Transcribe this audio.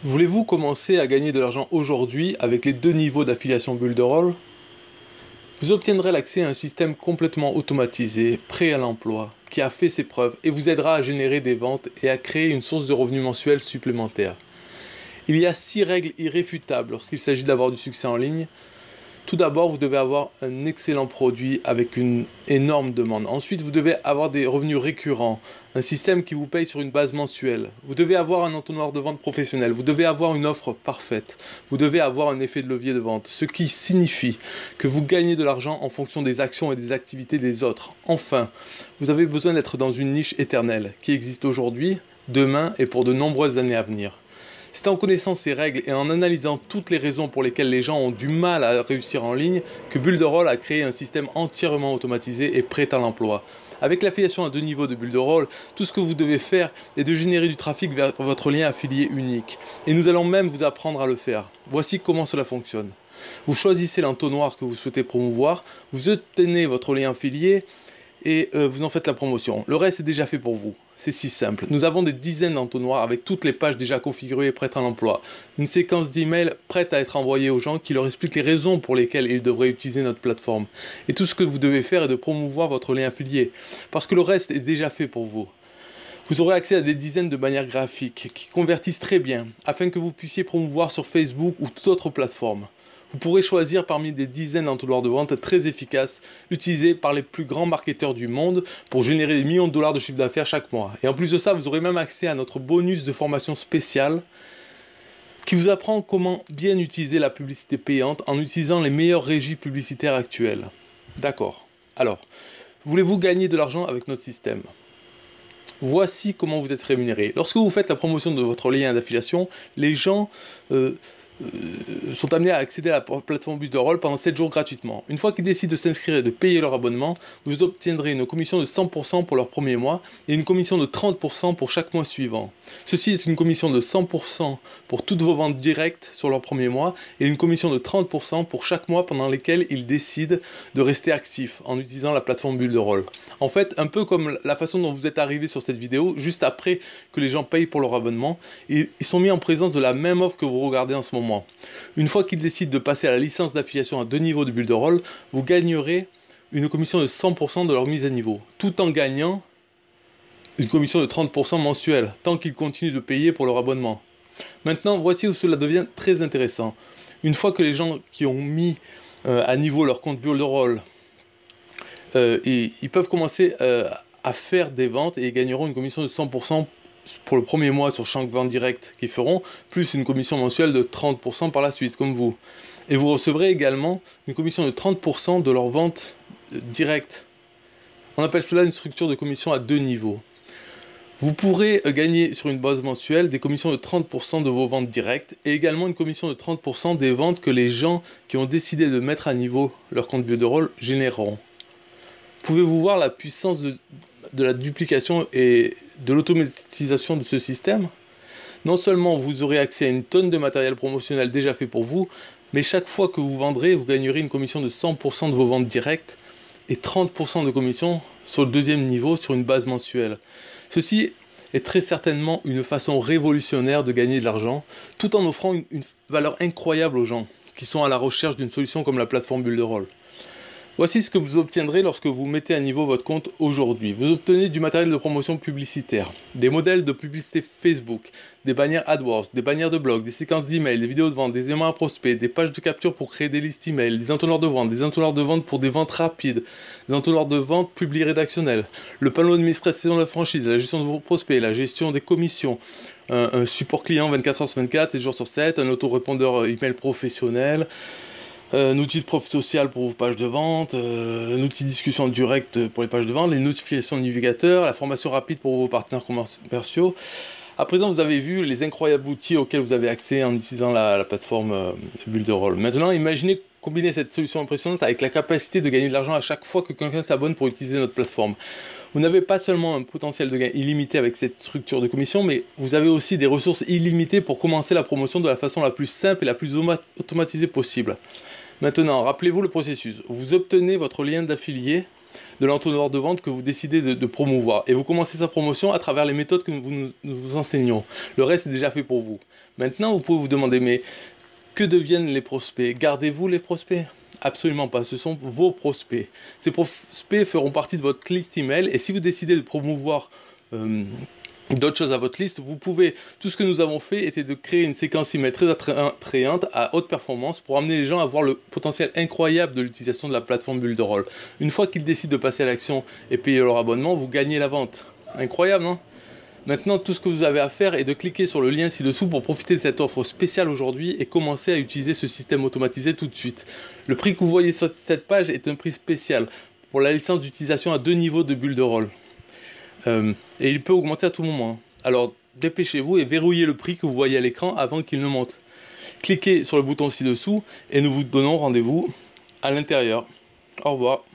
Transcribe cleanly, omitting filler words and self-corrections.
Voulez-vous commencer à gagner de l'argent aujourd'hui avec les deux niveaux d'affiliation Builderall? Vous obtiendrez l'accès à un système complètement automatisé, prêt à l'emploi, qui a fait ses preuves et vous aidera à générer des ventes et à créer une source de revenus mensuels supplémentaire. Il y a 6 règles irréfutables lorsqu'il s'agit d'avoir du succès en ligne. Tout d'abord, vous devez avoir un excellent produit avec une énorme demande. Ensuite, vous devez avoir des revenus récurrents, un système qui vous paye sur une base mensuelle. Vous devez avoir un entonnoir de vente professionnel. Vous devez avoir une offre parfaite. Vous devez avoir un effet de levier de vente, ce qui signifie que vous gagnez de l'argent en fonction des actions et des activités des autres. Enfin, vous avez besoin d'être dans une niche éternelle qui existe aujourd'hui, demain et pour de nombreuses années à venir. C'est en connaissant ces règles et en analysant toutes les raisons pour lesquelles les gens ont du mal à réussir en ligne que Builderall a créé un système entièrement automatisé et prêt à l'emploi. Avec l'affiliation à 2 niveaux de Builderall, tout ce que vous devez faire est de générer du trafic vers votre lien affilié unique. Et nous allons même vous apprendre à le faire. Voici comment cela fonctionne. Vous choisissez l'entonnoir que vous souhaitez promouvoir, vous obtenez votre lien affilié et vous en faites la promotion. Le reste est déjà fait pour vous. C'est si simple. Nous avons des dizaines d'entonnoirs avec toutes les pages déjà configurées et prêtes à l'emploi. Une séquence d'emails prête à être envoyée aux gens qui leur explique les raisons pour lesquelles ils devraient utiliser notre plateforme. Et tout ce que vous devez faire est de promouvoir votre lien affilié, parce que le reste est déjà fait pour vous. Vous aurez accès à des dizaines de bannières graphiques qui convertissent très bien, afin que vous puissiez promouvoir sur Facebook ou toute autre plateforme. Vous pourrez choisir parmi des dizaines d'entonnoirs de vente très efficaces, utilisés par les plus grands marketeurs du monde pour générer des millions de dollars de chiffre d'affaires chaque mois. Et en plus de ça, vous aurez même accès à notre bonus de formation spéciale qui vous apprend comment bien utiliser la publicité payante en utilisant les meilleures régies publicitaires actuelles. D'accord. Alors, voulez-vous gagner de l'argent avec notre système ? Voici comment vous êtes rémunéré. Lorsque vous faites la promotion de votre lien d'affiliation, les gens sont amenés à accéder à la plateforme Builderall pendant 7 jours gratuitement. Une fois qu'ils décident de s'inscrire et de payer leur abonnement, vous obtiendrez une commission de 100% pour leur premier mois et une commission de 30% pour chaque mois suivant. Ceci est une commission de 100% pour toutes vos ventes directes sur leur premier mois et une commission de 30% pour chaque mois pendant lesquels ils décident de rester actifs en utilisant la plateforme Builderall. En fait, un peu comme la façon dont vous êtes arrivé sur cette vidéo, juste après que les gens payent pour leur abonnement, ils sont mis en présence de la même offre que vous regardez en ce moment. Une fois qu'ils décident de passer à la licence d'affiliation à 2 niveaux de Builderall, vous gagnerez une commission de 100% de leur mise à niveau, tout en gagnant une commission de 30% mensuelle, tant qu'ils continuent de payer pour leur abonnement. Maintenant, voici où cela devient très intéressant. Une fois que les gens qui ont mis à niveau leur compte Builderall, ils peuvent commencer à faire des ventes et ils gagneront une commission de 100% pour le premier mois sur chaque vente directe qu'ils feront, plus une commission mensuelle de 30% par la suite, comme vous. Et vous recevrez également une commission de 30% de leur vente directe. On appelle cela une structure de commission à 2 niveaux. Vous pourrez gagner sur une base mensuelle des commissions de 30% de vos ventes directes et également une commission de 30% des ventes que les gens qui ont décidé de mettre à niveau leur compte Builderall généreront. Pouvez-vous voir la puissance de la duplication et de l'automatisation de ce système? Non seulement vous aurez accès à une tonne de matériel promotionnel déjà fait pour vous, mais chaque fois que vous vendrez, vous gagnerez une commission de 100% de vos ventes directes et 30% de commission sur le deuxième niveau sur une base mensuelle. Ceci est très certainement une façon révolutionnaire de gagner de l'argent, tout en offrant une valeur incroyable aux gens qui sont à la recherche d'une solution comme la plateforme Builderall. Voici ce que vous obtiendrez lorsque vous mettez à niveau votre compte aujourd'hui. Vous obtenez du matériel de promotion publicitaire, des modèles de publicité Facebook, des bannières AdWords, des bannières de blog, des séquences d'emails, des vidéos de vente, des emails à prospects, des pages de capture pour créer des listes emails, des entonnoirs de vente, des entonnoirs de vente pour des ventes rapides, des entonnoirs de vente publiés rédactionnels, le panneau d'administration de la franchise, la gestion de vos prospects, la gestion des commissions, un support client 24h sur 24, 7 jours sur 7, un autorépondeur email professionnel, un outil de prof social pour vos pages de vente, un outil de discussion directe pour les pages de vente, les notifications de navigateur, la formation rapide pour vos partenaires commerciaux. À présent, vous avez vu les incroyables outils auxquels vous avez accès en utilisant la plateforme Builderall. Maintenant, imaginez combiner cette solution impressionnante avec la capacité de gagner de l'argent à chaque fois que quelqu'un s'abonne pour utiliser notre plateforme. Vous n'avez pas seulement un potentiel de gain illimité avec cette structure de commission, mais vous avez aussi des ressources illimitées pour commencer la promotion de la façon la plus simple et la plus automatisée possible. Maintenant, rappelez-vous le processus. Vous obtenez votre lien d'affilié de l'entonnoir de vente que vous décidez de promouvoir. Et vous commencez sa promotion à travers les méthodes que nous vous enseignons. Le reste est déjà fait pour vous. Maintenant, vous pouvez vous demander, mais que deviennent les prospects? Gardez-vous les prospects? Absolument pas, ce sont vos prospects. Ces prospects feront partie de votre liste email et si vous décidez de promouvoir d'autres choses à votre liste, vous pouvez, tout ce que nous avons fait était de créer une séquence email très attrayante à haute performance pour amener les gens à voir le potentiel incroyable de l'utilisation de la plateforme Builderall. Une fois qu'ils décident de passer à l'action et payer leur abonnement, vous gagnez la vente. Incroyable, non? Maintenant, tout ce que vous avez à faire est de cliquer sur le lien ci-dessous pour profiter de cette offre spéciale aujourd'hui et commencer à utiliser ce système automatisé tout de suite. Le prix que vous voyez sur cette page est un prix spécial pour la licence d'utilisation à 2 niveaux de Builderall. Et il peut augmenter à tout moment. Alors, dépêchez-vous et verrouillez le prix que vous voyez à l'écran avant qu'il ne monte. Cliquez sur le bouton ci-dessous et nous vous donnons rendez-vous à l'intérieur. Au revoir.